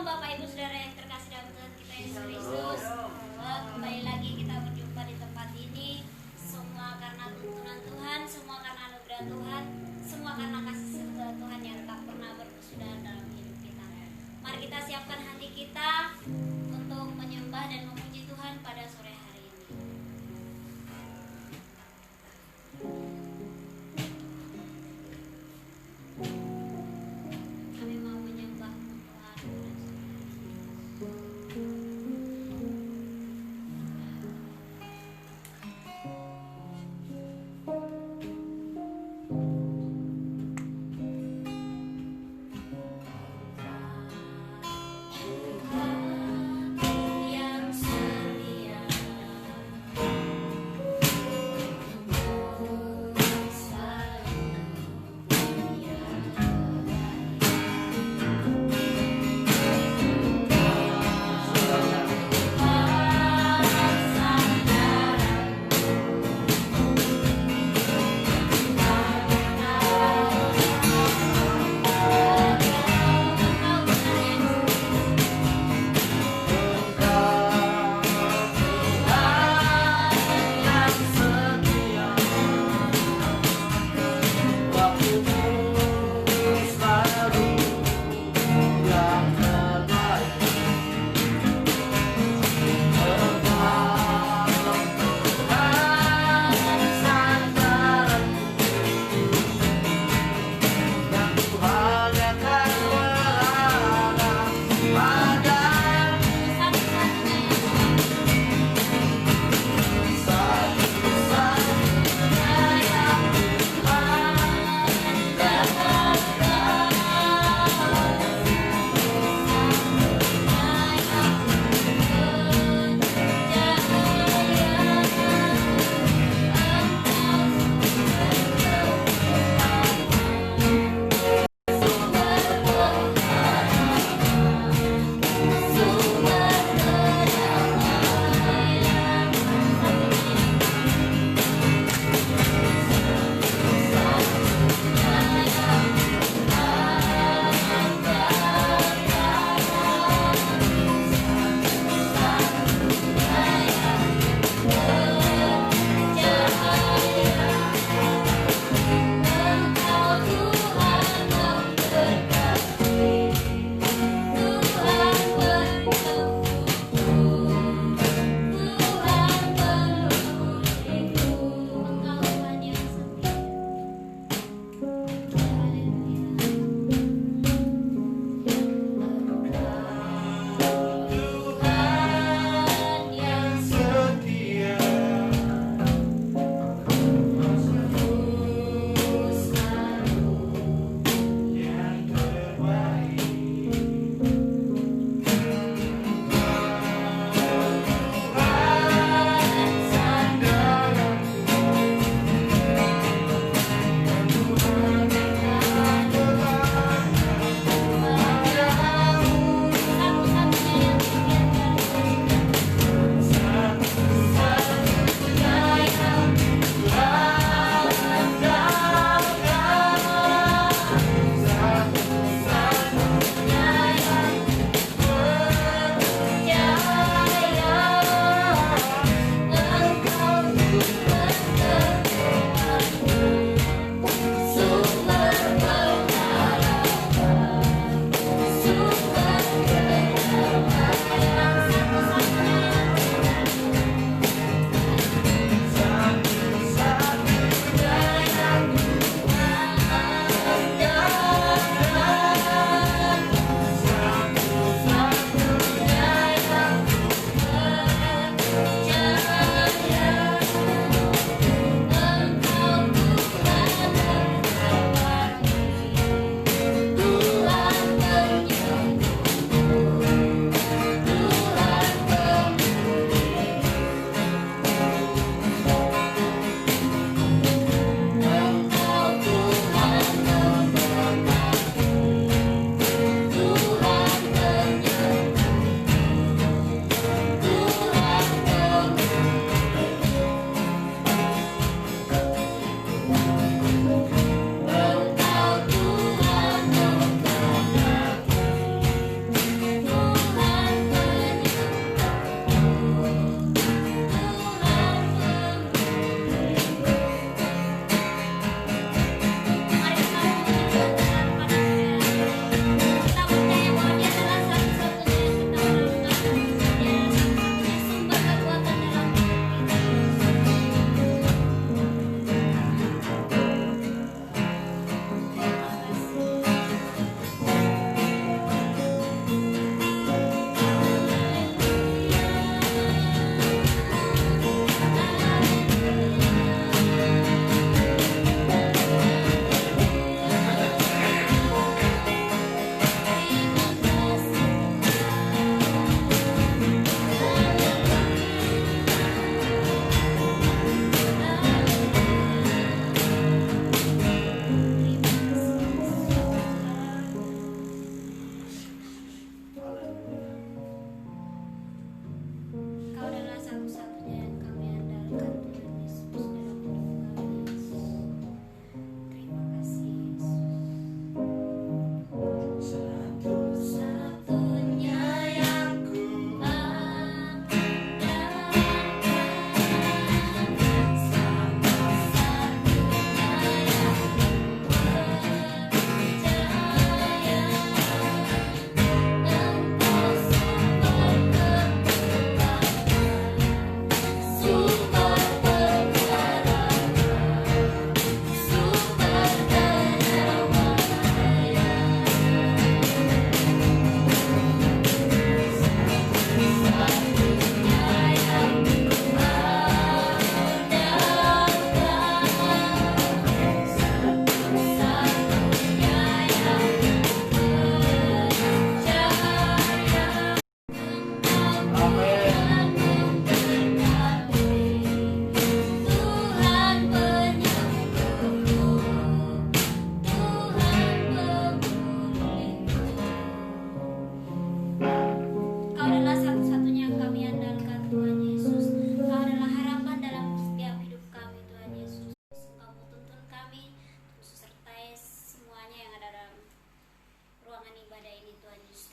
Shalom Bapak Ibu Saudara yang terkasih dalam Tuhan kita Yesus Kristus. Kembali lagi kita berjumpa di tempat ini. Semua karena tuntunan Tuhan, semua karena anugerah Tuhan, semua karena kasih setia Tuhan yang tak pernah berkesudahan dalam hidup kita. Mari kita siapkan hati kita untuk menyembah dan memuji Tuhan pada sore hari ini. Kami mau menyembah Tuhan pada sore hari ini. Yang setia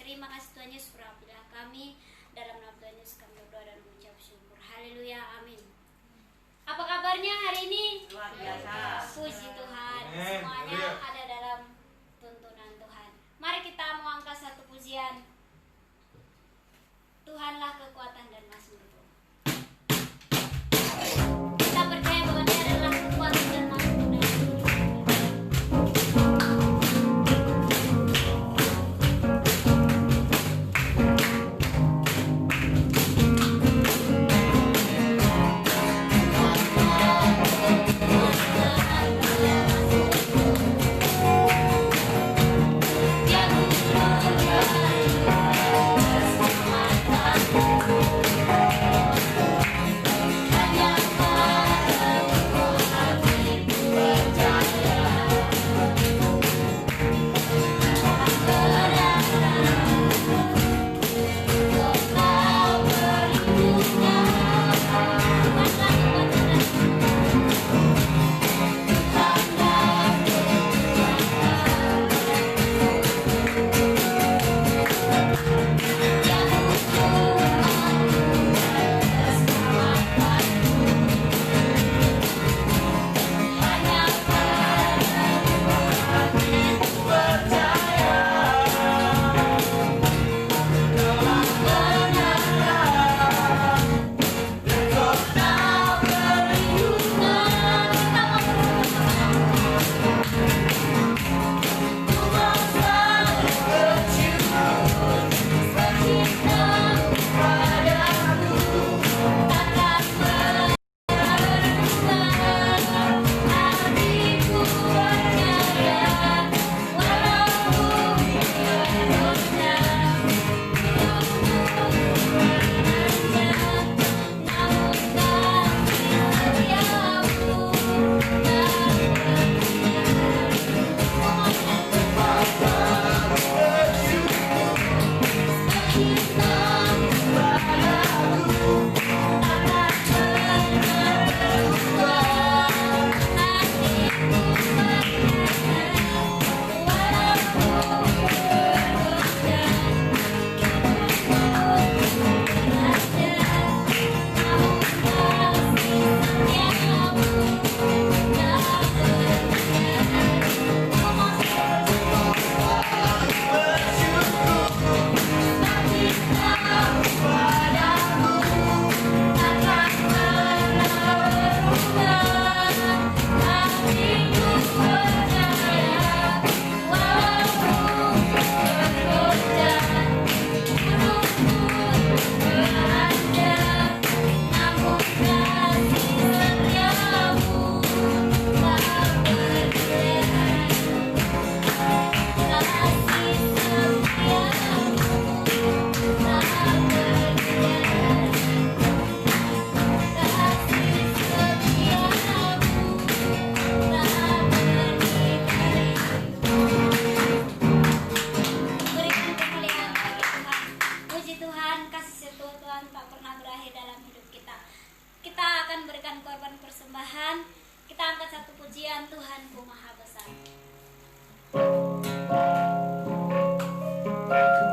Terima kasih Tuhan Yesus, berapilah kami. Dalam nama Tuhan Yesus kami berdoa dan mengucap syukur. Haleluya, amin. Apa kabarnya hari ini? Luar biasa. Puji Tuhan. Amin. Semuanya Haleluya. ada dalam tuntunan Tuhan. Mari kita mengangkat satu pujian. Tuhanlah kekuatan dan mazmurku. Kita percaya bahwa Dia adalah kekuatan dan mazmur dalam hidup kita. Berikan kemuliaan bagi Tuhan. Puji Tuhan, kasih setia Tuhan tak pernah berakhir dalam hidup kita. Kita akan berikan korban persembahan. Kita angkat satu pujian, Tuhanku Maha Besar. Raja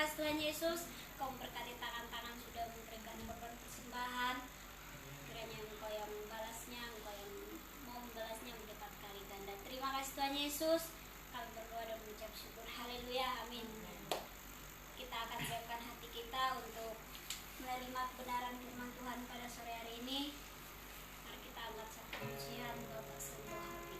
kasih Tuhan Yesus, Kau memberkati tangan-tangan sudah memberikan korban persembahan. Kiranya Engkau yang membalasnya, Engkau yang mau membalasnya mendapat kali ganda. Terima kasih Tuhan Yesus. Kami berdoa dan mengucap syukur. Haleluya, amin. Kita akan siapkan hati kita untuk menerima kebenaran firman Tuhan pada sore hari ini. Mari kita angkat satu pujian untuk sebuah hati.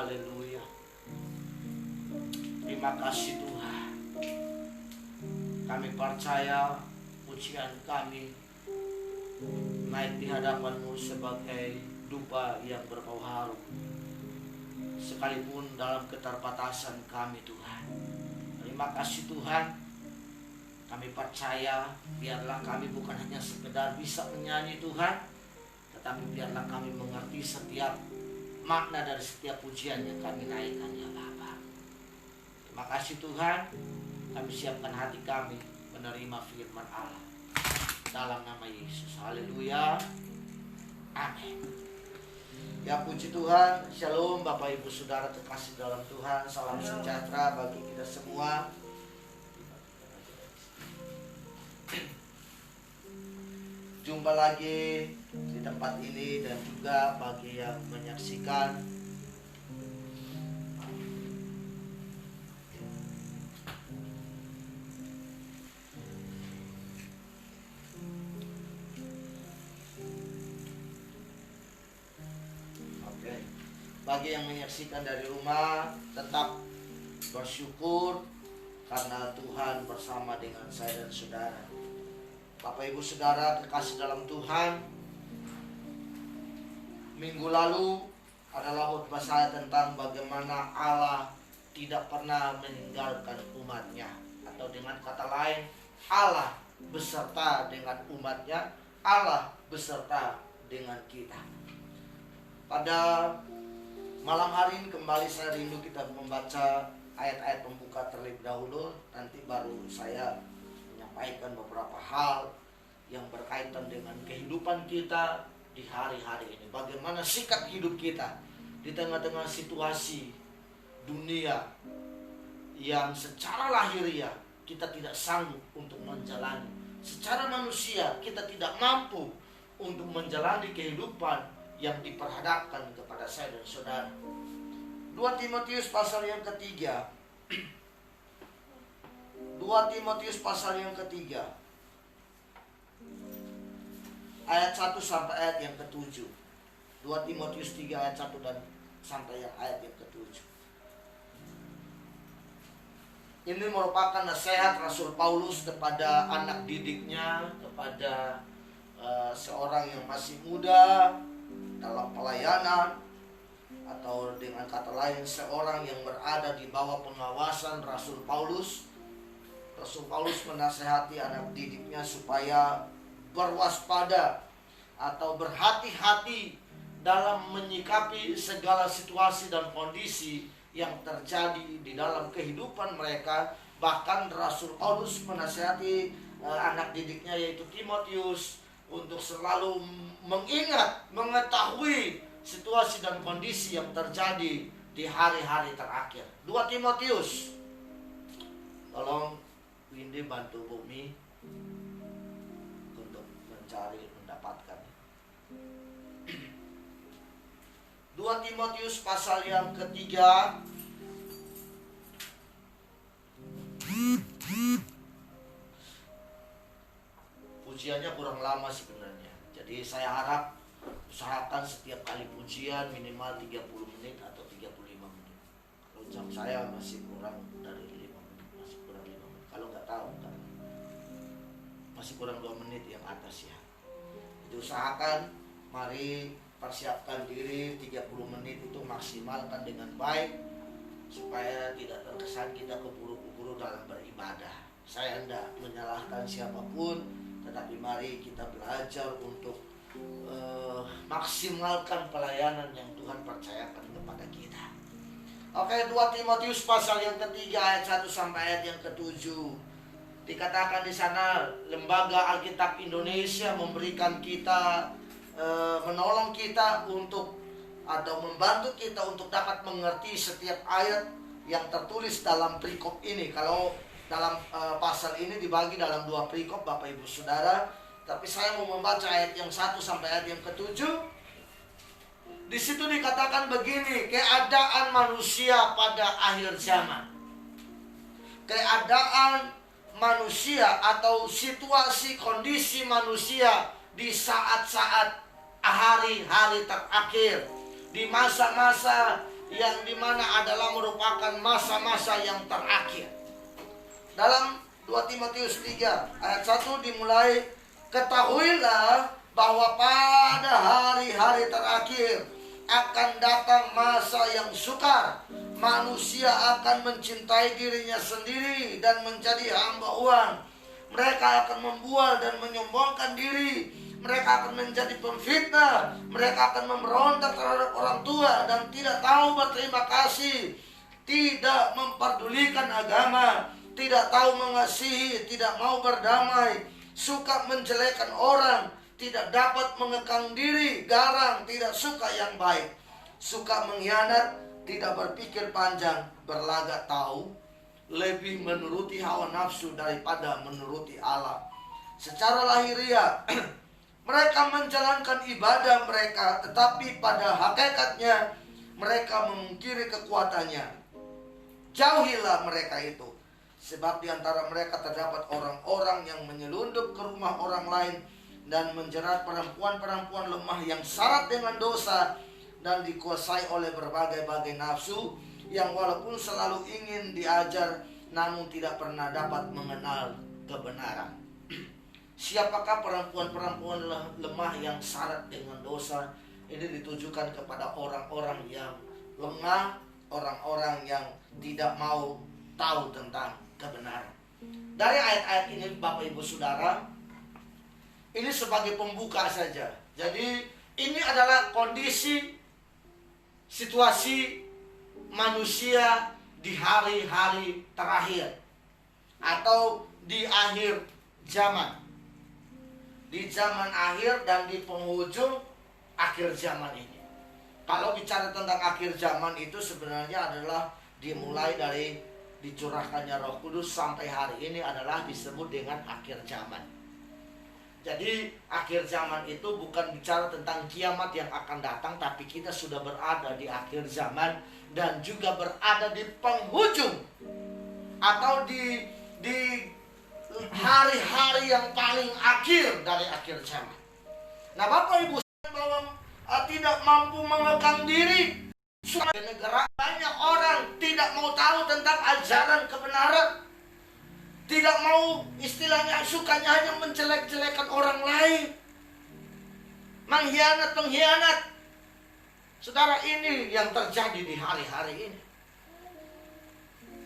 Haleluya. Terima kasih Tuhan. Kami percaya pujian kami naik di hadapan-Mu sebagai dupa yang berbau harum, sekalipun dalam keterbatasan kami Tuhan. Terima kasih Tuhan. Kami percaya biarlah kami bukan hanya sekedar bisa menyanyi Tuhan, tetapi biarlah kami mengerti setiap makna dari setiap pujian yang kami naikkan ya Bapa. Terima kasih Tuhan. Kami siapkan hati kami menerima firman Allah dalam nama Yesus. Haleluya. Amin. Ya puji Tuhan. Shalom Bapak Ibu Saudara terkasih dalam Tuhan. Salam sejahtera bagi kita semua. Jumpa lagi di tempat ini dan juga bagi yang menyaksikan. Bagi yang menyaksikan dari rumah, tetap bersyukur karena Tuhan bersama dengan saya dan saudara. Bapak Ibu Saudara terkasih dalam Tuhan, minggu lalu adalah khotbah saya tentang bagaimana Allah tidak pernah meninggalkan umatnya, atau dengan kata lain, Allah beserta dengan umatnya, Allah beserta dengan kita. Pada malam hari ini kembali saya rindu kita membaca ayat-ayat pembuka terlebih dahulu. Nanti baru saya menyampaikan beberapa hal yang berkaitan dengan kehidupan kita di hari-hari ini. Bagaimana sikap hidup kita di tengah-tengah situasi dunia yang secara lahiriah kita tidak sanggup untuk menjalani. Secara manusia kita tidak mampu untuk menjalani kehidupan yang diperhadapkan kepada saya dan saudara. 2 Timotius pasal yang ketiga. 2 Timotius pasal yang ketiga. Ayat 1 sampai ayat yang ke-7. 2 Timotius 3 ayat 1 dan sampai ayat yang ke-7. Ini merupakan nasihat Rasul Paulus kepada anak didiknya, kepada seorang yang masih muda dalam pelayanan, atau dengan kata lain seorang yang berada di bawah pengawasan Rasul Paulus. Rasul Paulus menasehati anak didiknya supaya berwaspada atau berhati-hati dalam menyikapi segala situasi dan kondisi yang terjadi di dalam kehidupan mereka. Bahkan Rasul Paulus menasehati anak didiknya yaitu Timotius untuk selalu mengingat, mengetahui situasi dan kondisi yang terjadi di hari-hari terakhir. 2 Timotius. Tolong Windy bantu Bumi untuk mencari, mendapatkan. 2 Timotius pasal yang ketiga. Pujiannya kurang lama sebenarnya. Jadi saya harap usahakan setiap kali pujian minimal 30 menit atau 35 menit. Kalau jam saya masih kurang dari 5 menit, masih kurang 5 menit. Kalau nggak tahu kan masih kurang 2 menit yang atas ya. Jadi usahakan, mari persiapkan diri 30 menit itu maksimalkan dengan baik supaya tidak terkesan kita keburu-buru dalam beribadah. Saya tidak menyalahkan siapapun, tetapi mari kita belajar untuk maksimalkan pelayanan yang Tuhan percayakan kepada kita. Oke, 2 Timotius pasal yang ketiga ayat 1 sampai ayat yang ke-7. Dikatakan di sana, Lembaga Alkitab Indonesia memberikan kita, menolong kita untuk atau membantu kita untuk dapat mengerti setiap ayat yang tertulis dalam perikop ini. Kalau dalam pasal ini dibagi dalam 2 perikop Bapak Ibu Saudara, tapi saya mau membaca ayat yang 1 sampai ayat yang ke-7. Di situ dikatakan begini, keadaan manusia pada akhir zaman. Keadaan manusia atau situasi kondisi manusia di saat-saat hari-hari terakhir, di masa-masa yang dimana adalah merupakan masa-masa yang terakhir. Dalam 2 Timotius 3 ayat 1 dimulai, ketahuilah bahwa pada hari-hari terakhir akan datang masa yang sukar. Manusia akan mencintai dirinya sendiri dan menjadi hamba uang. Mereka akan membual dan menyombongkan diri. Mereka akan menjadi pemfitnah. Mereka akan memberontak terhadap orang tua dan tidak tahu berterima kasih. Tidak memperdulikan agama. Tidak tahu mengasihi. Tidak mau berdamai. Suka menjelekan orang. Tidak dapat mengekang diri. Garang. Tidak suka yang baik. Suka mengkhianat. Tidak berpikir panjang. Berlagak tahu. Lebih menuruti hawa nafsu daripada menuruti Allah. Secara lahiriah mereka menjalankan ibadah mereka, tetapi pada hakikatnya mereka memungkiri kekuatannya. Jauhilah mereka itu, sebab di antara mereka terdapat orang-orang yang menyelundup ke rumah orang lain dan menjerat perempuan-perempuan lemah yang syarat dengan dosa dan dikuasai oleh berbagai-bagai nafsu, yang walaupun selalu ingin diajar namun tidak pernah dapat mengenal kebenaran. Siapakah perempuan-perempuan lemah yang syarat dengan dosa? Ini ditujukan kepada orang-orang yang lemah, orang-orang yang tidak mau tahu tentang kebenaran. Dari ayat-ayat ini Bapak Ibu Saudara, ini sebagai pembuka saja. Jadi ini adalah kondisi situasi manusia di hari-hari terakhir atau di akhir zaman. Di zaman akhir dan di penghujung akhir zaman ini. Kalau bicara tentang akhir zaman itu sebenarnya adalah dimulai dari dicurahkannya Roh Kudus sampai hari ini adalah disebut dengan akhir zaman. Jadi akhir zaman itu bukan bicara tentang kiamat yang akan datang, tapi kita sudah berada di akhir zaman dan juga berada di penghujung atau di hari-hari yang paling akhir dari akhir zaman. Nah, Bapak Ibu bahwa tidak mampu mengekang diri. Di negara banyak orang tidak mau tahu tentang ajaran kebenaran. Tidak mau, istilahnya sukanya hanya menjelek-jelekan orang lain. Mengkhianat. Saudara, ini yang terjadi di hari-hari ini.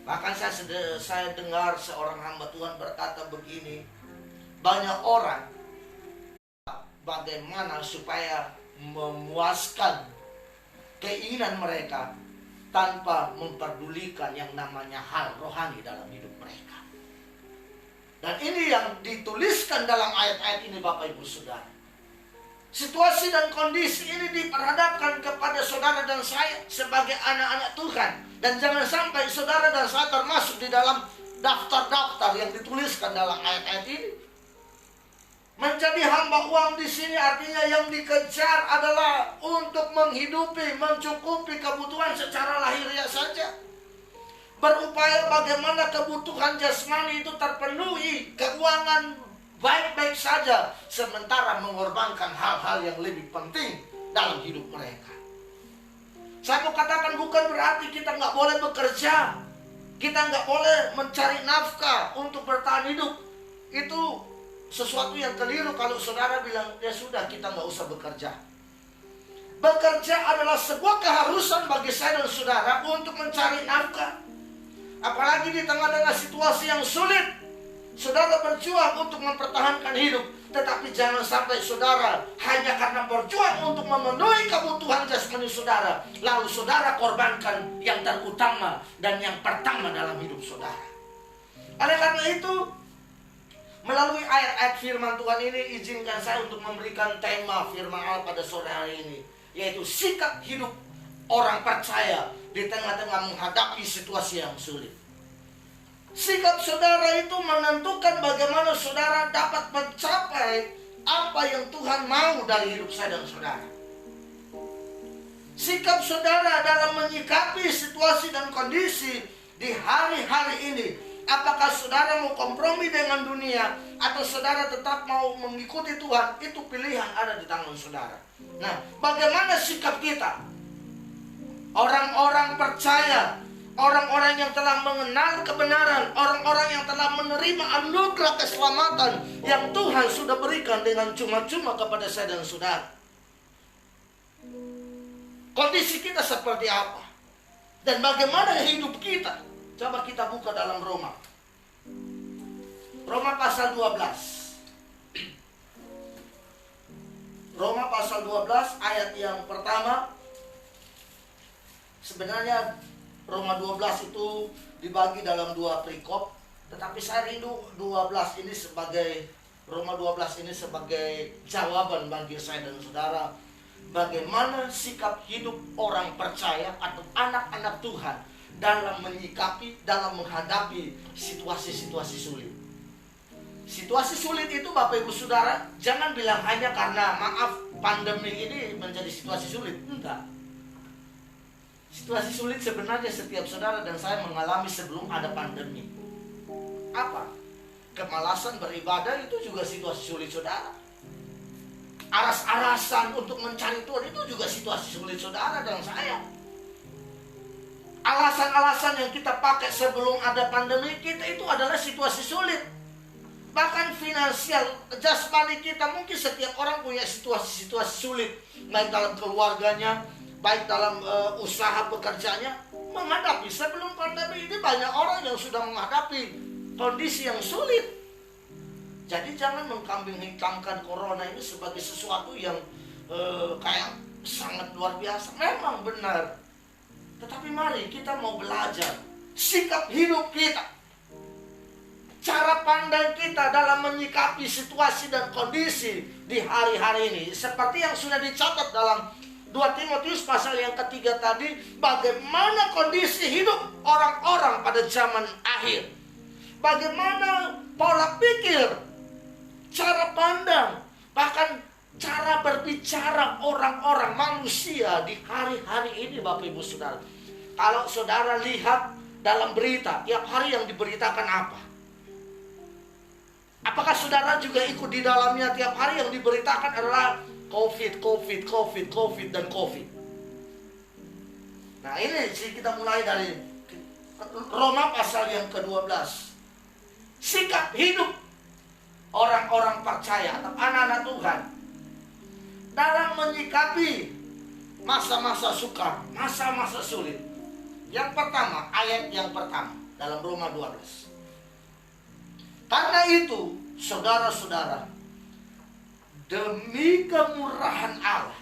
Bahkan saya dengar seorang hamba Tuhan berkata begini, banyak orang bagaimana supaya memuaskan keinginan mereka tanpa memperdulikan yang namanya hal rohani dalam hidup mereka. Dan ini yang dituliskan dalam ayat-ayat ini Bapak Ibu Saudara. Situasi dan kondisi ini diperhadapkan kepada saudara dan saya sebagai anak-anak Tuhan. Dan jangan sampai saudara dan saya termasuk di dalam daftar-daftar yang dituliskan dalam ayat-ayat ini. Menjadi hamba uang di sini artinya yang dikejar adalah untuk menghidupi, mencukupi kebutuhan secara lahiriah saja. Berupaya bagaimana kebutuhan jasmani itu terpenuhi, keuangan baik-baik saja, sementara mengorbankan hal-hal yang lebih penting dalam hidup mereka. Saya mau katakan bukan berarti kita nggak boleh bekerja, kita nggak boleh mencari nafkah untuk bertahan hidup. Itu sesuatu yang keliru kalau saudara bilang, ya sudah kita nggak usah bekerja. Bekerja adalah sebuah keharusan bagi saya dan saudara untuk mencari nafkah. Apalagi di tengah-tengah situasi yang sulit, saudara berjuang untuk mempertahankan hidup. Tetapi jangan sampai saudara hanya karena berjuang untuk memenuhi kebutuhan jasmani saudara, lalu saudara korbankan yang terutama dan yang pertama dalam hidup saudara. Oleh karena itu, melalui ayat-ayat firman Tuhan ini, izinkan saya untuk memberikan tema firman Allah pada sore hari ini, yaitu sikap hidup orang percaya di tengah-tengah menghadapi situasi yang sulit. Sikap saudara itu menentukan bagaimana saudara dapat mencapai apa yang Tuhan mau dari hidup saya dan saudara. Sikap saudara dalam menyikapi situasi dan kondisi di hari-hari ini, apakah saudara mau kompromi dengan dunia atau saudara tetap mau mengikuti Tuhan, itu pilihan ada di tangan saudara. Nah, bagaimana sikap kita? orang-orang percaya, orang-orang yang telah mengenal kebenaran, orang-orang yang telah menerima anugerah keselamatan yang Tuhan sudah berikan dengan cuma-cuma kepada saya dan saudara. Kondisi kita seperti apa? Dan bagaimana hidup kita? Coba kita buka dalam Roma. Roma pasal 12. Roma pasal 12 ayat yang pertama. Sebenarnya Roma 12 itu dibagi dalam 2 perikop, tetapi saya rindu 12 ini sebagai Roma 12 ini sebagai jawaban bagi saya dan saudara, bagaimana sikap hidup orang percaya atau anak-anak Tuhan dalam menyikapi, dalam menghadapi situasi-situasi sulit. Situasi sulit itu Bapak Ibu Saudara, jangan bilang hanya karena maaf pandemi ini menjadi situasi sulit. Enggak. Situasi sulit sebenarnya setiap saudara dan saya mengalami sebelum ada pandemi. Apa? Kemalasan beribadah itu juga situasi sulit saudara. Aras-arasan untuk mencari Tuhan itu juga situasi sulit saudara dan saya. Alasan-alasan yang kita pakai sebelum ada pandemi kita itu adalah situasi sulit. Bahkan finansial, jasmani kita, mungkin setiap orang punya situasi-situasi sulit, baik dalam keluarganya, baik dalam usaha pekerjaannya. Menghadapi sebelum pandemi ini banyak orang yang sudah menghadapi kondisi yang sulit. Jadi jangan mengkambing hitamkan corona ini sebagai sesuatu yang kayak sangat luar biasa. Memang benar. Tetapi mari kita mau belajar sikap hidup kita, cara pandang kita dalam menyikapi situasi dan kondisi di hari-hari ini. Seperti yang sudah dicatat dalam 2 Timotius pasal yang ketiga tadi, bagaimana kondisi hidup orang-orang pada zaman akhir. Bagaimana pola pikir, cara pandang, bahkan cara berbicara orang-orang manusia di hari-hari ini Bapak Ibu Saudara. Kalau saudara lihat dalam berita, tiap hari yang diberitakan apa? Apakah saudara juga ikut di dalamnya? Tiap hari yang diberitakan adalah COVID, dan COVID. Nah ini sih kita mulai dari Roma pasal yang ke-12. Sikap hidup orang-orang percaya atau anak-anak Tuhan dalam menyikapi masa-masa sukar, masa-masa sulit. Yang pertama, ayat yang pertama dalam Roma 12. Karena itu, saudara-saudara, demi kemurahan Allah.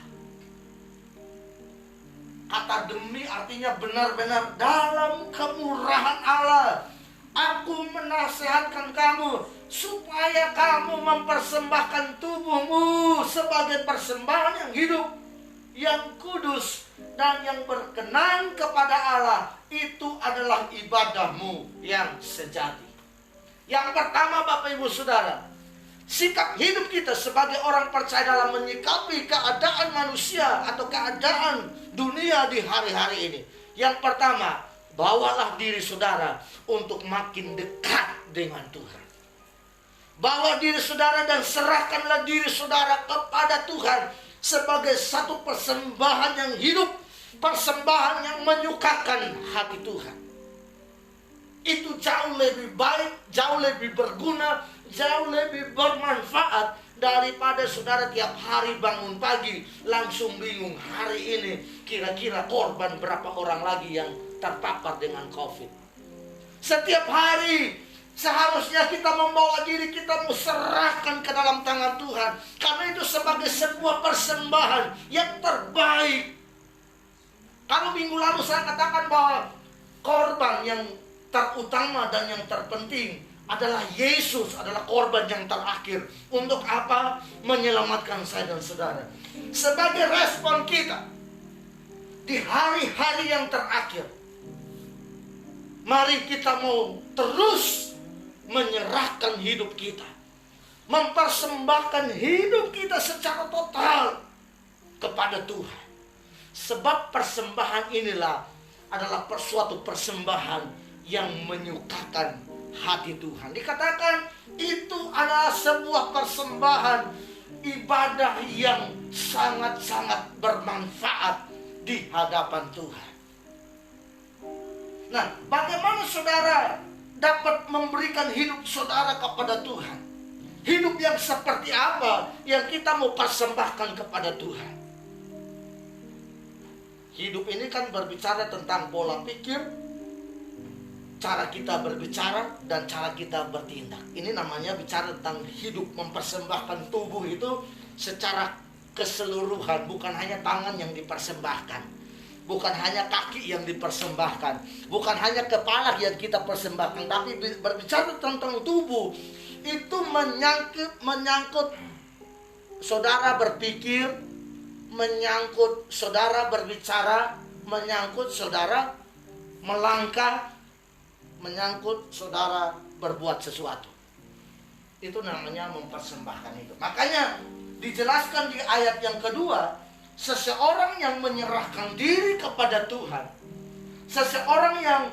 Kata demi artinya benar-benar dalam kemurahan Allah. Aku menasihatkan kamu supaya kamu mempersembahkan tubuhmu sebagai persembahan yang hidup, yang kudus, dan yang berkenan kepada Allah. Itu adalah ibadahmu yang sejati. Yang pertama Bapak Ibu Saudara, sikap hidup kita sebagai orang percaya dalam menyikapi keadaan manusia atau keadaan dunia di hari-hari ini. Yang pertama, bawalah diri saudara untuk makin dekat dengan Tuhan. Bawa diri saudara dan serahkanlah diri saudara kepada Tuhan sebagai satu persembahan yang hidup, persembahan yang menyukakan hati Tuhan. Itu jauh lebih baik, jauh lebih berguna, jauh lebih bermanfaat daripada saudara tiap hari bangun pagi langsung bingung hari ini kira-kira korban berapa orang lagi yang terpapar dengan COVID. Setiap hari seharusnya kita membawa diri kita serahkan ke dalam tangan Tuhan, karena itu sebagai sebuah persembahan yang terbaik. Kalau minggu lalu saya katakan bahwa korban yang terutama dan yang terpenting adalah Yesus, adalah korban yang terakhir. Untuk apa? Menyelamatkan saya dan saudara. Sebagai respon kita di hari-hari yang terakhir, mari kita mau terus menyerahkan hidup kita, mempersembahkan hidup kita secara total kepada Tuhan. Sebab persembahan inilah adalah suatu persembahan yang menyukakan hati Tuhan. Dikatakan itu adalah sebuah persembahan ibadah yang sangat-sangat bermanfaat di hadapan Tuhan. Nah, bagaimana saudara dapat memberikan hidup saudara kepada Tuhan? Hidup yang seperti apa yang kita mau persembahkan kepada Tuhan? Hidup ini kan berbicara tentang pola pikir, cara kita berbicara, dan cara kita bertindak. Ini namanya bicara tentang hidup, mempersembahkan tubuh itu secara keseluruhan. Bukan hanya tangan yang dipersembahkan, bukan hanya kaki yang dipersembahkan, bukan hanya kepala yang kita persembahkan, tapi berbicara tentang tubuh. Itu menyangkut saudara berpikir, menyangkut saudara berbicara, menyangkut saudara melangkah, menyangkut saudara berbuat sesuatu. Itu namanya mempersembahkan itu. Makanya dijelaskan di ayat yang kedua, seseorang yang menyerahkan diri kepada Tuhan, seseorang yang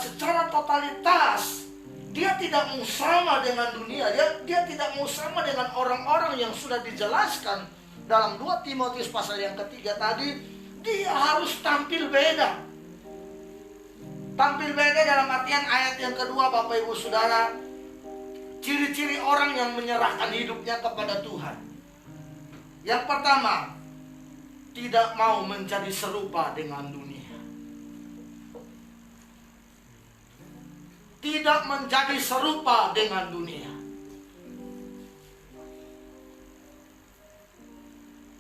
secara totalitas dia tidak mau sama dengan dunia, dia tidak mau sama dengan orang-orang yang sudah dijelaskan dalam 2 Timotius pasal yang ketiga tadi. Dia harus tampil beda. Tampil beda dalam artian ayat yang kedua, Bapak Ibu Saudara, ciri-ciri orang yang menyerahkan hidupnya kepada Tuhan. Yang pertama, tidak mau menjadi serupa dengan dunia. Tidak menjadi serupa dengan dunia.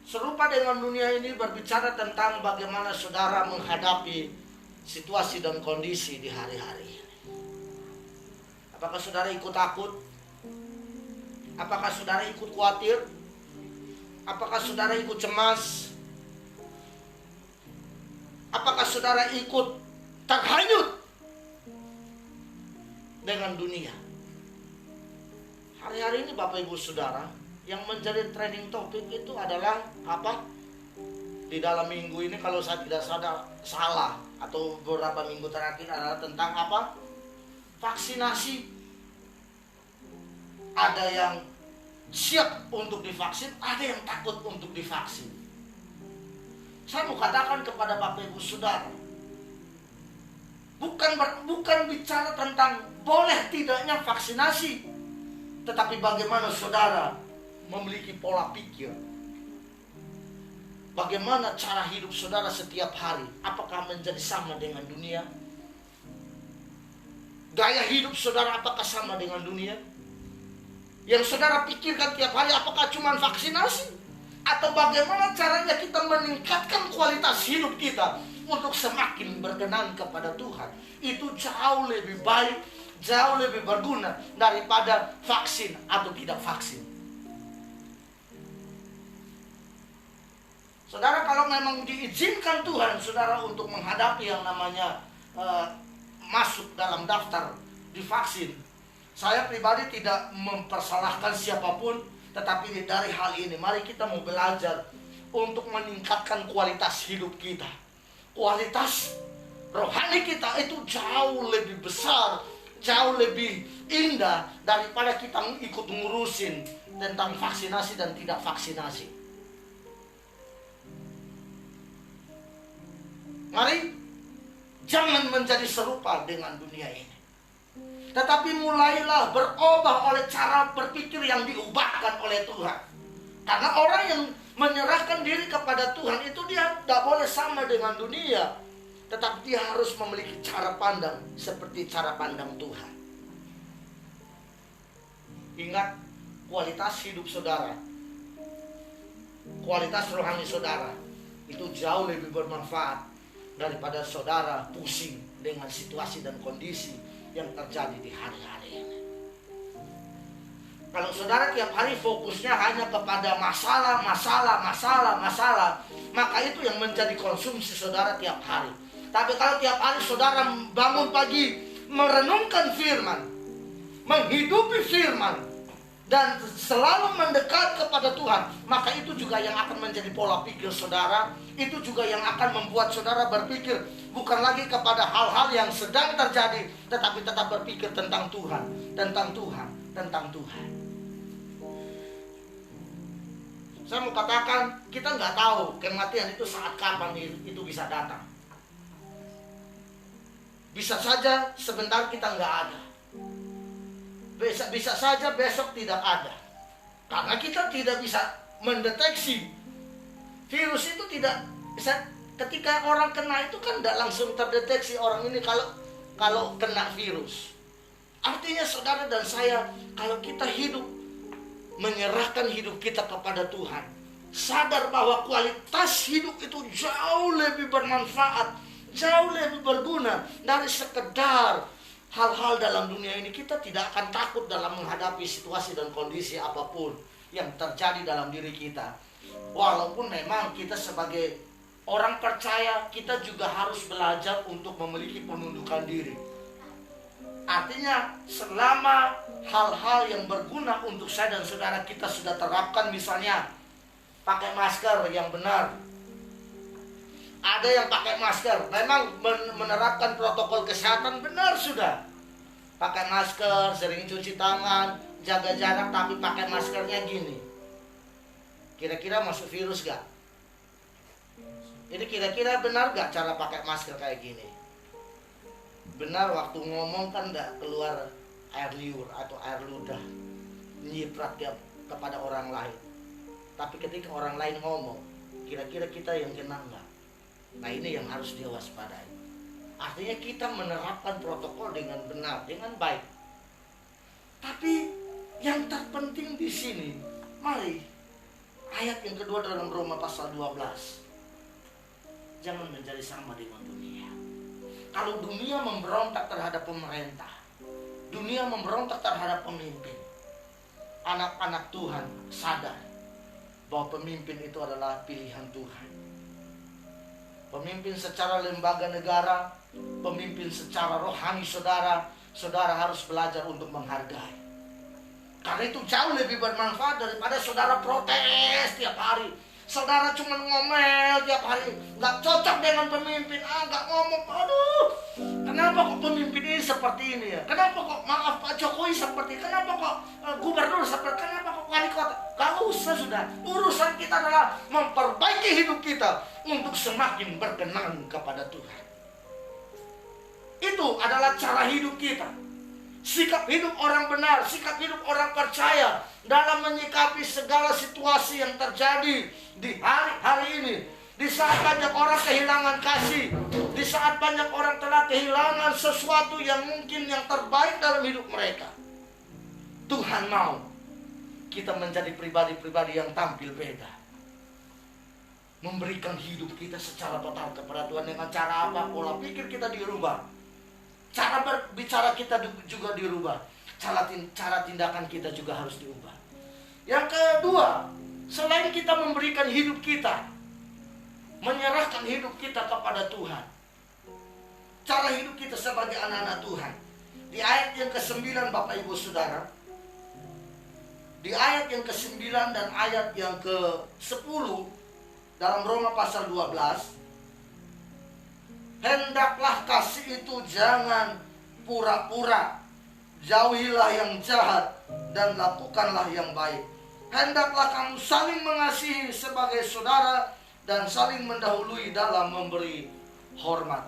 Serupa dengan dunia ini berbicara tentang bagaimana saudara menghadapi situasi dan kondisi di hari-hari. Apakah saudara ikut takut? Apakah saudara ikut khawatir? Apakah saudara ikut cemas? Apakah saudara ikut terhanyut dengan dunia? Hari-hari ini Bapak Ibu Saudara, yang menjadi trending topik itu adalah apa? Di dalam minggu ini kalau saya tidak salah atau beberapa minggu terakhir adalah tentang apa? Vaksinasi. Ada yang siap untuk divaksin, ada yang takut untuk divaksin. Saya mau katakan kepada Bapak Ibu Saudara, bukan bicara tentang boleh tidaknya vaksinasi, tetapi bagaimana saudara memiliki pola pikir. Bagaimana cara hidup saudara setiap hari? Apakah menjadi sama dengan dunia? Gaya hidup saudara apakah sama dengan dunia? Yang saudara pikirkan tiap hari apakah cuma vaksinasi? Atau bagaimana caranya kita meningkatkan kualitas hidup kita untuk semakin berkenan kepada Tuhan? Itu jauh lebih baik, jauh lebih berguna daripada vaksin atau tidak vaksin. Saudara, kalau memang diizinkan Tuhan saudara untuk menghadapi yang namanya masuk dalam daftar divaksin, saya pribadi tidak mempersalahkan siapapun, tetapi dari hal ini mari kita mau belajar untuk meningkatkan kualitas hidup kita. Kualitas rohani kita itu jauh lebih besar, jauh lebih indah daripada kita ikut ngurusin tentang vaksinasi dan tidak vaksinasi. Mari jangan menjadi serupa dengan dunia ini, tetapi mulailah berubah oleh cara berpikir yang diubahkan oleh Tuhan. Karena orang yang menyerahkan diri kepada Tuhan itu dia tidak boleh sama dengan dunia, tetapi dia harus memiliki cara pandang seperti cara pandang Tuhan. Ingat, kualitas hidup saudara, kualitas rohani saudara itu jauh lebih bermanfaat daripada saudara pusing dengan situasi dan kondisi yang terjadi di hari-hari ini. Kalau saudara tiap hari fokusnya hanya kepada masalah, maka itu yang menjadi konsumsi saudara tiap hari. Tapi kalau tiap hari saudara bangun pagi merenungkan firman, menghidupi firman, dan selalu mendekat kepada Tuhan, maka itu juga yang akan menjadi pola pikir saudara. Itu juga yang akan membuat saudara berpikir bukan lagi kepada hal-hal yang sedang terjadi, tetapi tetap berpikir tentang Tuhan, tentang Tuhan, tentang Tuhan. Saya mau katakan, kita nggak tahu kematian itu saat kapan itu bisa datang. Bisa saja sebentar kita nggak ada. Bisa saja besok tidak ada. Karena kita tidak bisa mendeteksi. Virus itu tidak bisa, ketika orang kena itu kan tidak langsung terdeteksi orang ini kalau kena virus. Artinya saudara dan saya, kalau kita hidup, menyerahkan hidup kita kepada Tuhan, sadar bahwa kualitas hidup itu jauh lebih bermanfaat, jauh lebih berguna dari sekedar hal-hal dalam dunia ini. Kita tidak akan takut dalam menghadapi situasi dan kondisi apapun yang terjadi dalam diri kita. Walaupun memang kita sebagai orang percaya, kita juga harus belajar untuk memiliki penundukan diri. Artinya selama hal-hal yang berguna untuk saya dan saudara kita sudah terapkan, misalnya pakai masker yang benar. Ada yang pakai masker, memang menerapkan protokol kesehatan benar sudah. Pakai masker, sering cuci tangan, jaga jarak, tapi pakai maskernya gini. Kira-kira masuk virus gak? Ini kira-kira benar gak cara pakai masker kayak gini? Benar, waktu ngomong kan gak keluar air liur atau air ludah nyiprat kepada orang lain. Tapi ketika orang lain ngomong, kira-kira kita yang kena gak? Nah ini yang harus diwaspadai. Artinya kita menerapkan protokol dengan benar, dengan baik. Tapi yang terpenting di sini, mari ayat yang kedua dalam Roma pasal 12. Jangan menjadi sama dengan dunia. Kalau dunia memberontak terhadap pemerintah, dunia memberontak terhadap pemimpin, anak-anak Tuhan sadar bahwa pemimpin itu adalah pilihan Tuhan. Pemimpin secara lembaga negara, pemimpin secara rohani saudara harus belajar untuk menghargai. Karena itu jauh lebih bermanfaat daripada saudara protes tiap hari. Saudara cuma ngomel tiap hari, nggak cocok dengan pemimpin, nggak ngomong. Aduh, kenapa kok pemimpin ini seperti ini ya? Kenapa kok maaf Pak Jokowi seperti? Kenapa kok gubernur seperti? Kenapa kok wali kota? Gak usah sudah. Urusan kita adalah memperbaiki hidup kita untuk semakin berkenan kepada Tuhan. Itu adalah cara hidup kita. Sikap hidup orang benar, sikap hidup orang percaya dalam menyikapi segala situasi yang terjadi di hari-hari ini. Di saat banyak orang kehilangan kasih, di saat banyak orang telah kehilangan sesuatu yang mungkin yang terbaik dalam hidup mereka, Tuhan mau kita menjadi pribadi-pribadi yang tampil beda, memberikan hidup kita secara total kepada Tuhan. Dengan cara apa? Pola pikir kita dirubah, cara berbicara kita juga dirubah, cara tindakan kita juga harus diubah. Yang kedua, selain kita memberikan hidup kita, menyerahkan hidup kita kepada Tuhan, cara hidup kita sebagai anak-anak Tuhan. Di ayat yang ke-9 Bapak Ibu Saudara, di ayat yang ke-9 dan ayat yang ke-10 dalam Roma pasal 12, hendaklah kasih itu jangan pura-pura, jauhilah yang jahat dan lakukanlah yang baik. Hendaklah kamu saling mengasihi sebagai saudara dan saling mendahului dalam memberi hormat.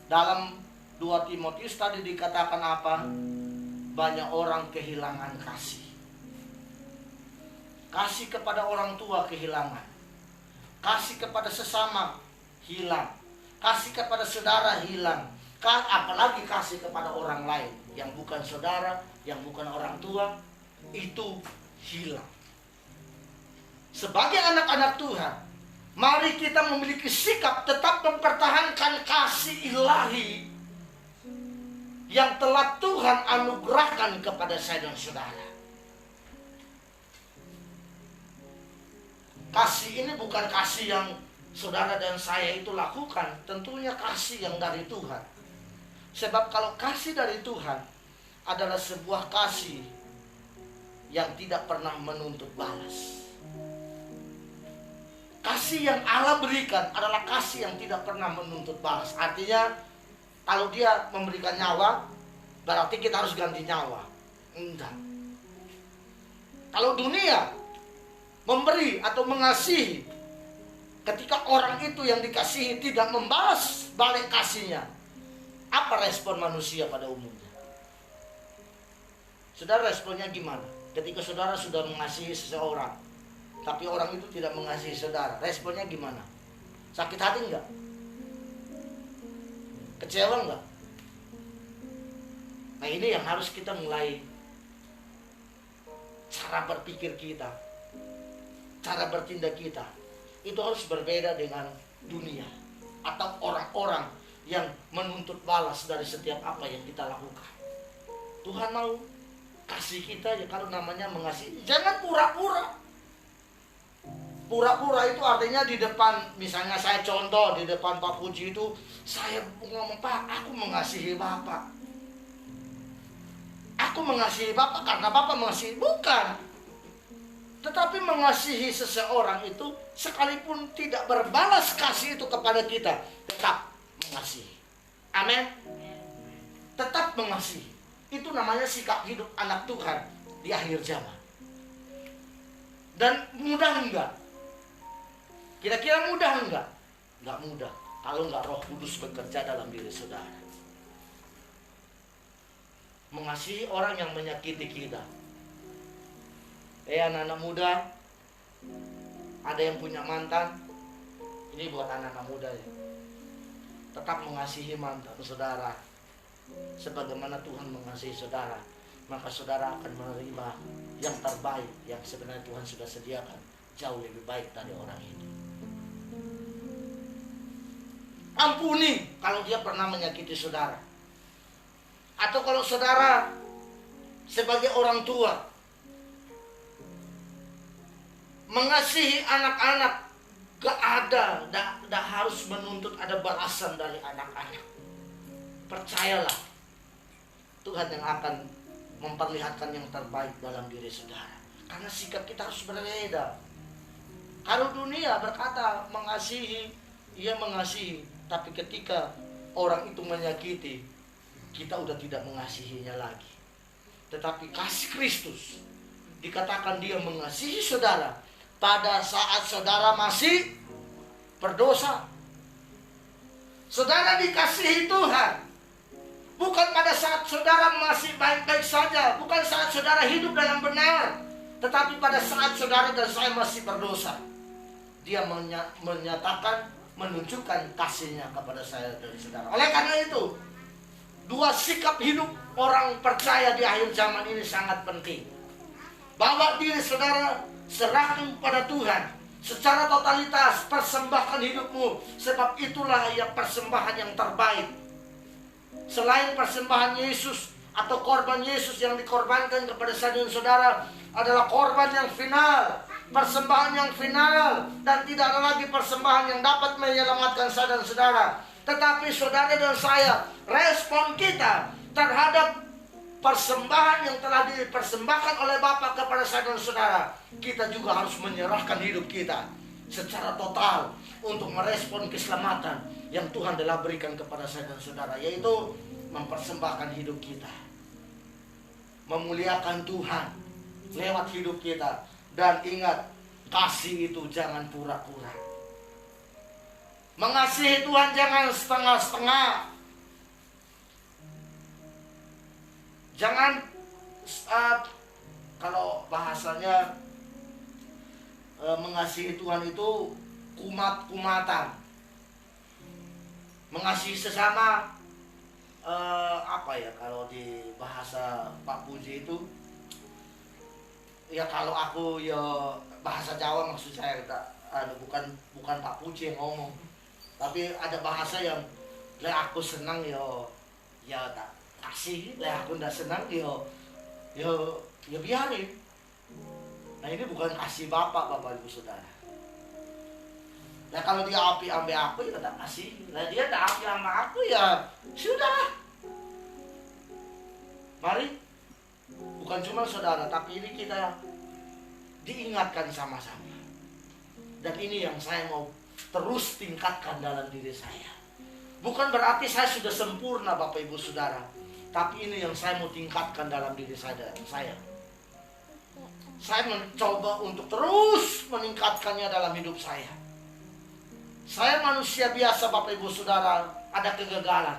Dalam 2 Timotius tadi dikatakan apa? Banyak orang kehilangan kasih. Kasih kepada orang tua kehilangan. Kasih kepada sesama hilang. Kasih kepada saudara hilang. Apalagi kasih kepada orang lain yang bukan saudara, yang bukan orang tua, itu hilang. Sebagai anak-anak Tuhan, mari kita memiliki sikap tetap mempertahankan kasih ilahi yang telah Tuhan anugerahkan kepada saya dan saudara. Kasih ini bukan kasih yang saudara dan saya itu lakukan, tentunya kasih yang dari Tuhan. Sebab kalau kasih dari Tuhan adalah sebuah kasih yang tidak pernah menuntut balas. Kasih yang Allah berikan adalah kasih yang tidak pernah menuntut balas. Artinya kalau dia memberikan nyawa, berarti kita harus ganti nyawa. Enggak. Kalau dunia memberi atau mengasihi, Ketika orang itu yang dikasihi tidak membalas balik kasihnya, apa respon manusia pada umumnya? Saudara, responnya gimana? Ketika saudara sudah mengasihi seseorang, tapi orang itu tidak mengasihi saudara, responnya gimana? Sakit hati enggak? Kecewa enggak? Nah, ini yang harus kita mulai. Cara berpikir kita, cara bertindak kita, itu harus berbeda dengan dunia atau orang-orang yang menuntut balas dari setiap apa yang kita lakukan. Tuhan mau kasih kita ya kalau namanya mengasihi. Jangan pura-pura. Pura-pura itu artinya di depan, misalnya saya contoh di depan Pak Puji itu, saya ngomong, Pak, aku mengasihi Bapak. Aku mengasihi Bapak karena Bapak mengasihi. Bukan. Tetapi mengasihi seseorang itu, sekalipun tidak berbalas kasih itu kepada kita, tetap mengasihi. Amin. Tetap mengasihi. Itu namanya sikap hidup anak Tuhan di akhir zaman. Dan mudah enggak? Kira-kira mudah enggak? Enggak mudah. Kalau enggak Roh Kudus bekerja dalam diri saudara. Mengasihi orang yang menyakiti kita. Anak-anak muda, ada yang punya mantan. Ini buat anak-anak muda ya. Tetap mengasihi mantan saudara sebagaimana Tuhan mengasihi saudara. Maka saudara akan menerima yang terbaik yang sebenarnya Tuhan sudah sediakan, jauh lebih baik dari orang ini. Ampuni kalau dia pernah menyakiti saudara. Atau kalau saudara sebagai orang tua mengasihi anak-anak, gak harus menuntut ada balasan dari anak-anak. Percayalah, Tuhan yang akan memperlihatkan yang terbaik dalam diri saudara. Karena sikap kita harus berbeda. Kalau dunia berkata mengasihi, ia mengasihi, tapi ketika orang itu menyakiti, kita udah tidak mengasihinya lagi. Tetapi kasih Kristus dikatakan dia mengasihi saudara pada saat saudara masih berdosa. Saudara dikasihi Tuhan bukan pada saat saudara masih baik-baik saja, bukan saat saudara hidup dalam benar, tetapi pada saat saudara dan saya masih berdosa. Dia menyatakan, menunjukkan kasihnya kepada saya dan saudara. Oleh karena itu, dua sikap hidup orang percaya di akhir zaman ini sangat penting. Bawa diri saudara, serahkan pada Tuhan secara totalitas, persembahkan hidupmu, sebab itulah yang persembahan yang terbaik. Selain persembahan Yesus atau korban Yesus yang dikorbankan kepada saya dan saudara adalah korban yang final, persembahan yang final, dan tidak ada lagi persembahan yang dapat menyelamatkan saya dan saudara. Tetapi saudara dan saya, respon kita terhadap persembahan yang telah dipersembahkan oleh Bapa kepada saya dan saudara, kita juga harus menyerahkan hidup kita secara total untuk merespon keselamatan yang Tuhan telah berikan kepada saya dan saudara, yaitu mempersembahkan hidup kita, memuliakan Tuhan lewat hidup kita. Dan ingat, kasih itu jangan pura-pura. Mengasihi Tuhan jangan setengah-setengah. Jangan kalau bahasanya mengasihi Tuhan itu kumat-kumatan. Mengasihi sesama apa ya, kalau di bahasa Pak Puji itu ya, kalau aku ya bahasa Jawa maksud saya, bukan Pak Puji yang ngomong, tapi ada bahasa yang le aku senang ya tak kasih, le aku ndak senang ya biarin. Nah, ini bukan kasih Bapak Ibu Saudara. Nah, kalau dia api ambil aku ya tak kasih. Nah, dia tak api sama aku ya sudah. Mari, bukan cuma saudara, tapi ini kita diingatkan sama-sama. Dan ini yang saya mau terus tingkatkan dalam diri saya. Bukan berarti saya sudah sempurna Bapak Ibu Saudara, tapi ini yang saya mau tingkatkan dalam diri saya. Saya mencoba untuk terus meningkatkannya dalam hidup saya. Saya manusia biasa Bapak Ibu Saudara, ada kegagalan.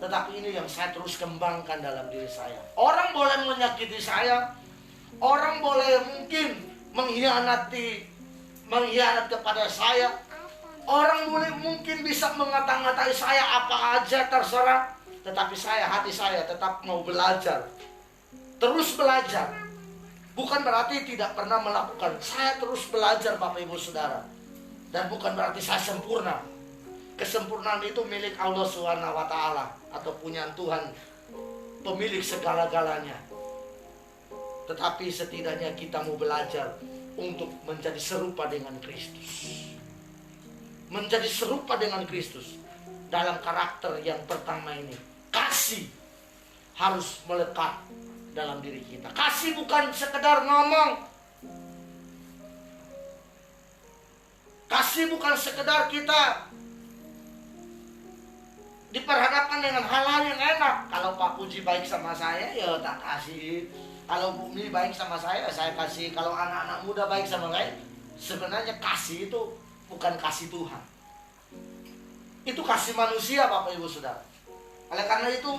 Tetapi ini yang saya terus kembangkan dalam diri saya. Orang boleh menyakiti saya, orang boleh mungkin mengkhianat kepada saya, orang boleh mungkin bisa mengata-ngatai saya apa aja terserah. Tetapi hati saya tetap mau belajar, terus belajar. Bukan berarti tidak pernah melakukan. Saya terus belajar Bapak Ibu Saudara. Dan bukan berarti saya sempurna. Kesempurnaan itu milik Allah SWT atau punya Tuhan, pemilik segala-galanya. Tetapi setidaknya kita mau belajar untuk menjadi serupa dengan Kristus. Menjadi serupa dengan Kristus dalam karakter yang pertama ini. Kasih harus melekat dalam diri kita. Kasih bukan sekedar ngomong. Kasih bukan sekedar kita diperhadapkan dengan hal-hal yang enak. Kalau Pak Puji baik sama saya, ya tak kasih. Kalau Bu Mi baik sama saya kasih. Kalau anak-anak muda baik sama saya, sebenarnya kasih itu bukan kasih Tuhan. Itu kasih manusia Bapak Ibu Saudara. Oleh karena itu,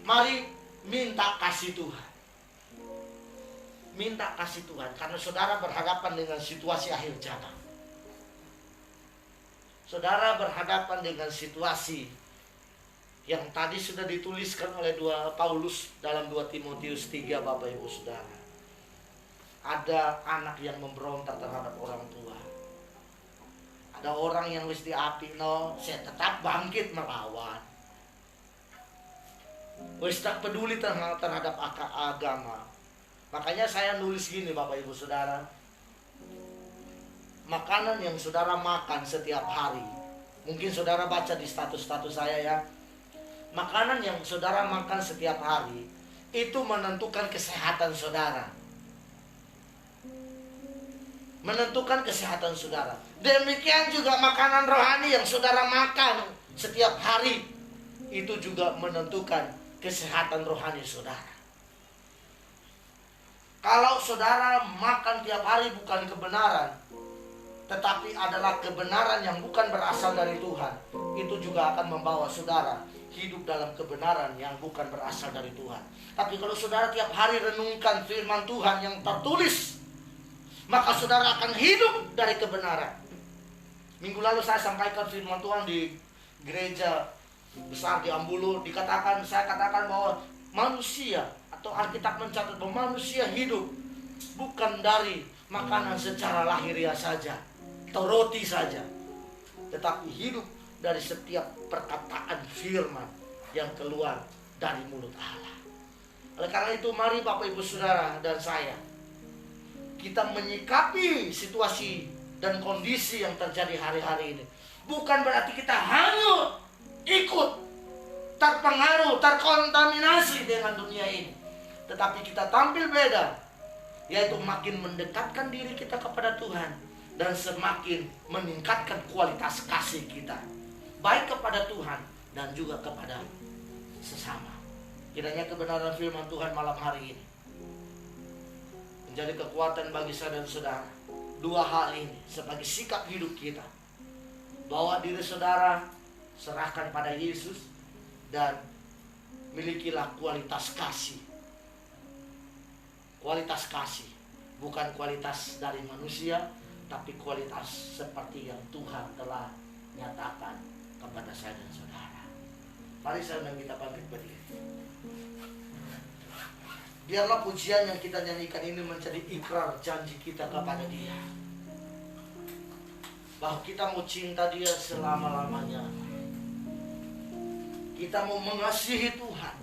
mari minta kasih Tuhan. Minta kasih Tuhan. Karena saudara berhadapan dengan situasi akhir zaman. Saudara berhadapan dengan situasi yang tadi sudah dituliskan oleh Paulus dalam 2 Timotius 3 Bapak Ibu Saudara. Ada anak yang memberontak terhadap orang tua. Ada orang yang wis diapi saya tetap bangkit melawan. Wis tak peduli terhadap agama. Makanya saya nulis gini Bapak Ibu Saudara. Makanan yang saudara makan setiap hari, mungkin saudara baca di status-status saya ya. Makanan yang saudara makan setiap hari itu menentukan kesehatan saudara. Menentukan kesehatan saudara. Demikian juga makanan rohani yang saudara makan setiap hari, itu juga menentukan kesehatan rohani saudara. Kalau saudara makan tiap hari bukan kebenaran, tetapi adalah kebenaran yang bukan berasal dari Tuhan, itu juga akan membawa saudara hidup dalam kebenaran yang bukan berasal dari Tuhan. Tapi kalau saudara tiap hari renungkan firman Tuhan yang tertulis, maka saudara akan hidup dari kebenaran. Minggu lalu saya sampaikan firman Tuhan di gereja besar di Ambulu. Saya katakan bahwa manusia, atau Alkitab mencatat bahwa manusia hidup bukan dari makanan secara lahiriah saja atau roti saja, tetapi hidup dari setiap perkataan firman yang keluar dari mulut Allah. Oleh karena itu, mari Bapak Ibu Saudara dan saya, kita menyikapi situasi dan kondisi yang terjadi hari-hari ini. Bukan berarti kita hanyut, ikut, terpengaruh, terkontaminasi dengan dunia ini, tetapi kita tampil beda, yaitu makin mendekatkan diri kita kepada Tuhan dan semakin meningkatkan kualitas kasih kita, baik kepada Tuhan dan juga kepada sesama. Kiranya kebenaran firman Tuhan malam hari ini menjadi kekuatan bagi saya dan saudara. Dua hal ini sebagai sikap hidup kita. Bawa diri saudara, serahkan pada Yesus, dan milikilah kualitas kasih. Kualitas kasih, bukan kualitas dari manusia, tapi kualitas seperti yang Tuhan telah nyatakan kepada saya dan saudara. Mari saya dan kita bangkit berdiri. Biarlah pujian yang kita nyanyikan ini menjadi ikrar janji kita kepada Dia, bahwa kita mau cinta Dia selama-lamanya. Kita mau mengasihi Tuhan.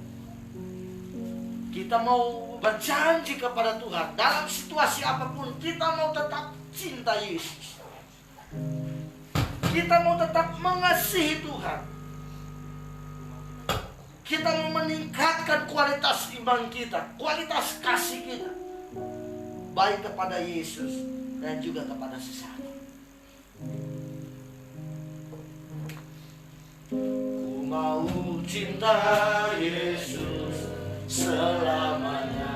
Kita mau berjanji kepada Tuhan. Dalam situasi apapun, kita mau tetap cinta Yesus. Kita mau tetap mengasihi Tuhan. Kita mau meningkatkan kualitas iman kita, kualitas kasih kita, baik kepada Yesus dan juga kepada sesama. Ku mau cinta Yesus selamanya.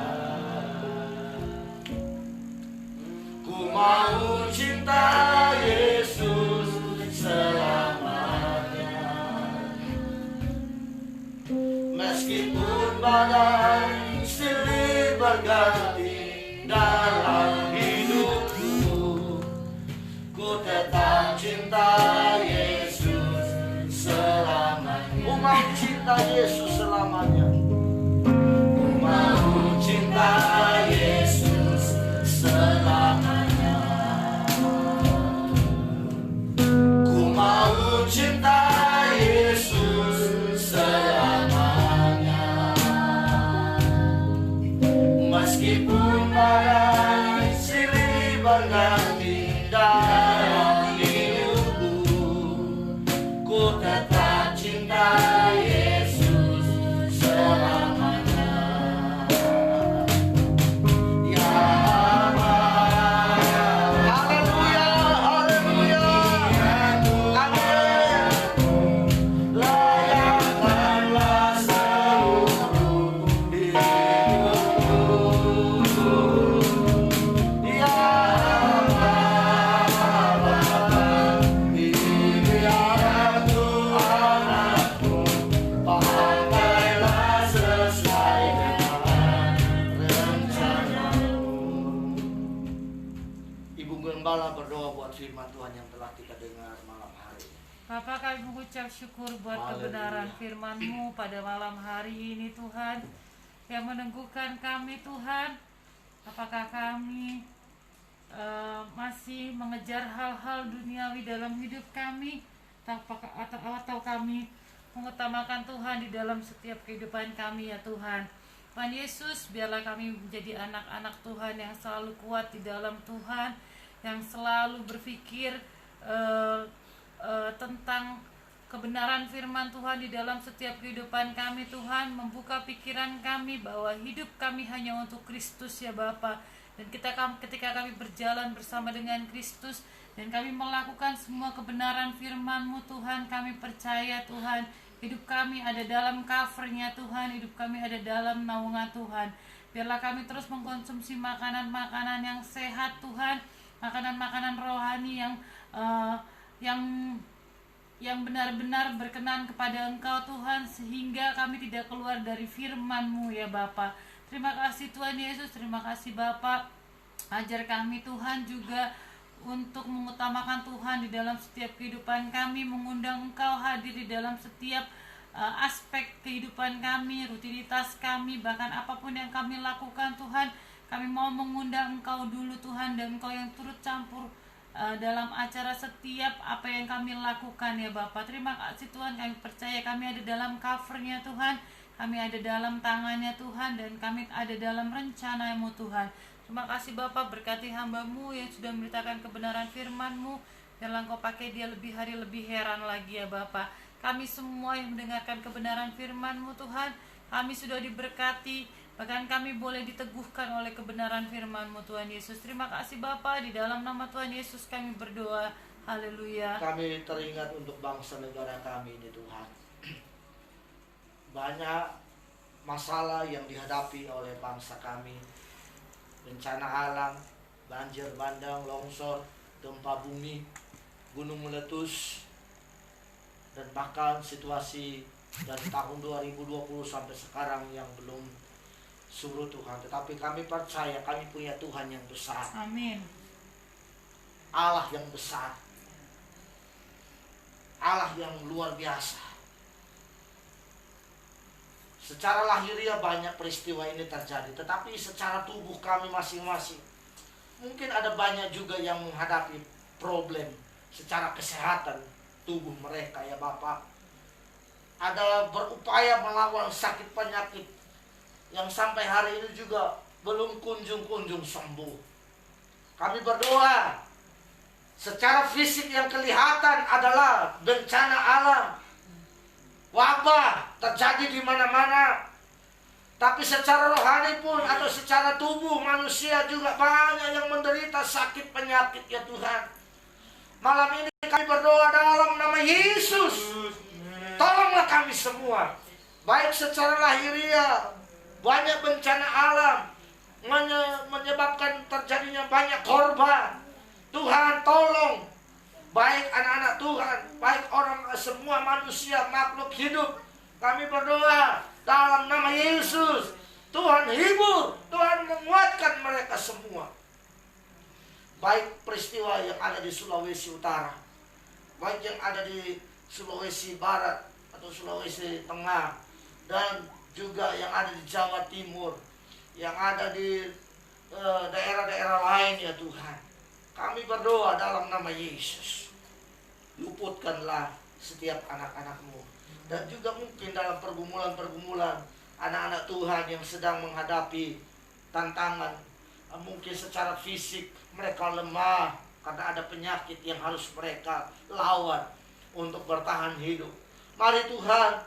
Ku mau cinta Yesus badai silih berganti dalam hidupku. Ku tetap cinta Yesus selamanya. Ku mau cinta Yesus selamanya. Ku mau cinta Yesus selamanya. Ku mau cinta Yesus selamanya. Meskipun badai silih berganti dalam hidupku, ku tetap cinta Yesus selamanya. Ya Allah, haleluya, haleluya, amin. Layakkanlah seluruh hidupku. Ya Allah, ini aku anakmu, pakailah sesuai dengan rencanamu. Ibu Gembala berdoa buat firman Tuhan yang telah kita dengar malam hari ini. Bapak, kami mengucap syukur buat Haleluya. kebenaran firman-Mu pada malam hari ini Tuhan, yang meneguhkan kami Tuhan. Apakah kami masih mengejar hal-hal duniawi dalam hidup kami, atau kami mengutamakan Tuhan di dalam setiap kehidupan kami ya Tuhan. Tuhan Yesus, biarlah kami menjadi anak-anak Tuhan yang selalu kuat di dalam Tuhan, yang selalu berpikir tentang kebenaran firman Tuhan di dalam setiap kehidupan kami Tuhan, membuka pikiran kami bahwa hidup kami hanya untuk Kristus ya Bapa. Dan ketika kami berjalan bersama dengan Kristus dan kami melakukan semua kebenaran firman-Mu Tuhan, kami percaya Tuhan, hidup kami ada dalam cover-Nya Tuhan, hidup kami ada dalam naungan Tuhan. Biarlah kami terus mengkonsumsi makanan-makanan yang sehat Tuhan, makanan-makanan rohani yang benar-benar berkenan kepada Engkau Tuhan, sehingga kami tidak keluar dari firman-Mu ya Bapa. Terima kasih Tuhan Yesus, terima kasih Bapa. Ajar kami Tuhan juga untuk mengutamakan Tuhan di dalam setiap kehidupan kami, mengundang Engkau hadir di dalam setiap aspek kehidupan kami, rutinitas kami, bahkan apapun yang kami lakukan Tuhan, kami mau mengundang Engkau dulu Tuhan, dan Engkau yang turut campur dalam acara setiap apa yang kami lakukan ya Bapak. Terima kasih Tuhan, kami percaya kami ada dalam cover-Nya Tuhan, kami ada dalam tangannya Tuhan, dan kami ada dalam rencana-Mu Tuhan. Terima kasih Bapak, berkati hamba-Mu yang sudah memberitakan kebenaran firman-Mu, biarlah Engkau pakai dia lebih hari lebih heran lagi ya Bapak. Kami semua yang mendengarkan kebenaran firman-Mu Tuhan, kami sudah diberkati, bahkan kami boleh diteguhkan oleh kebenaran firman-Mu Tuhan Yesus. Terima kasih Bapa, di dalam nama Tuhan Yesus kami berdoa. Haleluya. Kami teringat untuk bangsa negara kami ini Tuhan. Banyak masalah yang dihadapi oleh bangsa kami. Bencana alam, banjir bandang, longsor, gempa bumi, gunung meletus, dan bahkan situasi dari tahun 2020 sampai sekarang yang belum surut Tuhan. Tetapi kami percaya kami punya Tuhan yang besar. Amin. Allah yang besar. Allah yang luar biasa. Secara lahiriah banyak peristiwa ini terjadi, tetapi secara tubuh kami masing-masing mungkin ada banyak juga yang menghadapi problem secara kesehatan tubuh mereka ya Bapak. Ada berupaya melawan sakit penyakit yang sampai hari ini juga belum kunjung-kunjung sembuh. Kami berdoa, secara fisik yang kelihatan adalah bencana alam, wabah terjadi di mana-mana. Tapi secara rohani pun atau secara tubuh manusia juga banyak yang menderita sakit penyakit ya Tuhan. Malam ini kami berdoa dalam nama Yesus. Tolonglah kami semua. Baik secara lahiriah, banyak bencana alam menyebabkan terjadinya banyak korban. Tuhan tolong, baik anak-anak Tuhan, baik orang, semua manusia, makhluk hidup Kami berdoa dalam nama Yesus, Tuhan hibur, Tuhan menguatkan mereka semua. Baik peristiwa yang ada di Sulawesi Utara, baik yang ada di Sulawesi Barat atau Sulawesi Tengah, dan juga yang ada di Jawa Timur, yang ada di daerah-daerah lain ya Tuhan. Kami berdoa dalam nama Yesus, luputkanlah setiap anak-anak-Mu. Dan juga mungkin dalam pergumulan-pergumulan anak-anak Tuhan yang sedang menghadapi tantangan, mungkin secara fisik mereka lemah karena ada penyakit yang harus mereka lawan untuk bertahan hidup. Mari Tuhan,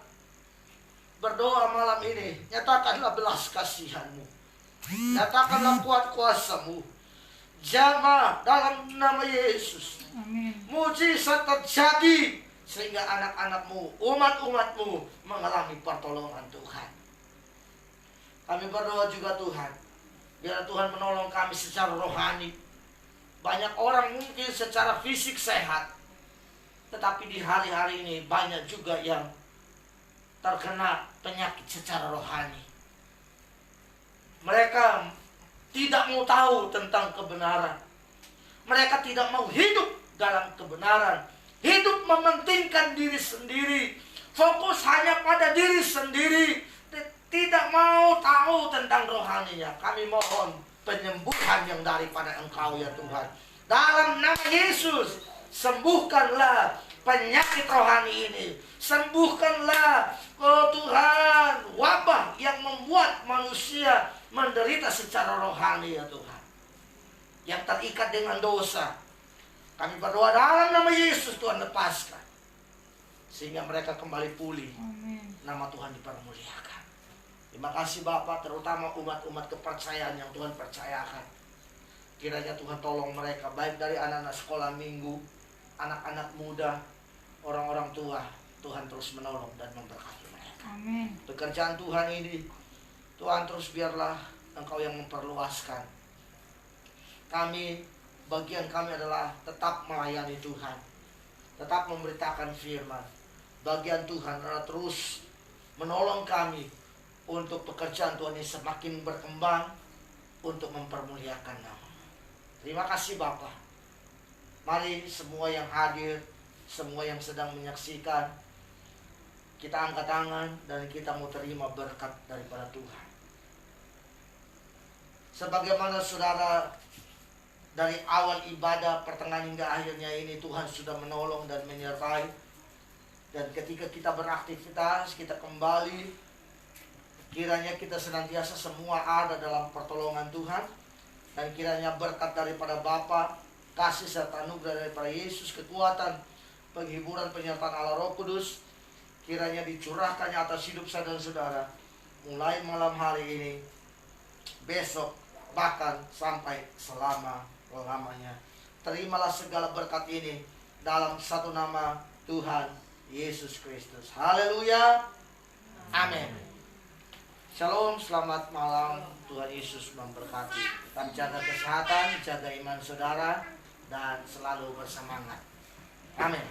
berdoa malam ini, nyatakanlah belas kasihan-Mu, nyatakanlah kuat kuasa-Mu, jamah dalam nama Yesus. Amin. Mujizat terjadi sehingga anak-anak-Mu, umat-umat-Mu mengalami pertolongan Tuhan. Kami berdoa juga Tuhan, biar Tuhan menolong kami secara rohani. Banyak orang mungkin secara fisik sehat, tetapi di hari-hari ini banyak juga yang terkena penyakit secara rohani. Mereka tidak mau tahu tentang kebenaran. Mereka tidak mau hidup dalam kebenaran. Hidup mementingkan diri sendiri, fokus hanya pada diri sendiri, tidak mau tahu tentang rohaninya. Kami mohon penyembuhan yang daripada Engkau ya Tuhan. Dalam nama Yesus, sembuhkanlah penyakit rohani ini. Sembuhkanlah, oh Tuhan, wabah yang membuat manusia menderita secara rohani ya Tuhan, yang terikat dengan dosa. Kami berdoa dalam nama Yesus, Tuhan lepaskan, sehingga mereka kembali pulih. Amin. Nama Tuhan dipermuliakan. Terima kasih Bapak, terutama umat-umat kepercayaan yang Tuhan percayakan. Kiranya Tuhan tolong mereka, baik dari anak-anak sekolah minggu, anak-anak muda, orang-orang tua. Tuhan terus menolong dan memberkati mereka. Amin. Pekerjaan Tuhan ini, Tuhan terus biarlah Engkau yang memperluaskan. Bagian kami adalah tetap melayani Tuhan, tetap memberitakan firman. Bagian Tuhan adalah terus menolong kami untuk pekerjaan Tuhan ini semakin berkembang untuk mempermuliakan nama. Terima kasih Bapa. Mari semua yang hadir, semua yang sedang menyaksikan, kita angkat tangan dan kita mau terima berkat daripada Tuhan. Sebagaimana saudara dari awal ibadah, pertengahan hingga akhirnya ini, Tuhan sudah menolong dan menyertai. Dan ketika kita beraktivitas, kita kembali, kiranya kita senantiasa semua ada dalam pertolongan Tuhan. Dan kiranya berkat daripada Bapa, kasih serta anugerah daripada Yesus, kekuatan, penghiburan, penyertaan Allah Roh Kudus, kiranya dicurahkannya atas hidup saudara-saudara, mulai malam hari ini, besok, bahkan sampai selama-lamanya. Terimalah segala berkat ini dalam satu nama Tuhan Yesus Kristus. Haleluya. Amin. Shalom, selamat malam. Tuhan Yesus memberkati. Tetap jaga kesehatan, jaga iman saudara, dan selalu bersemangat. Amin.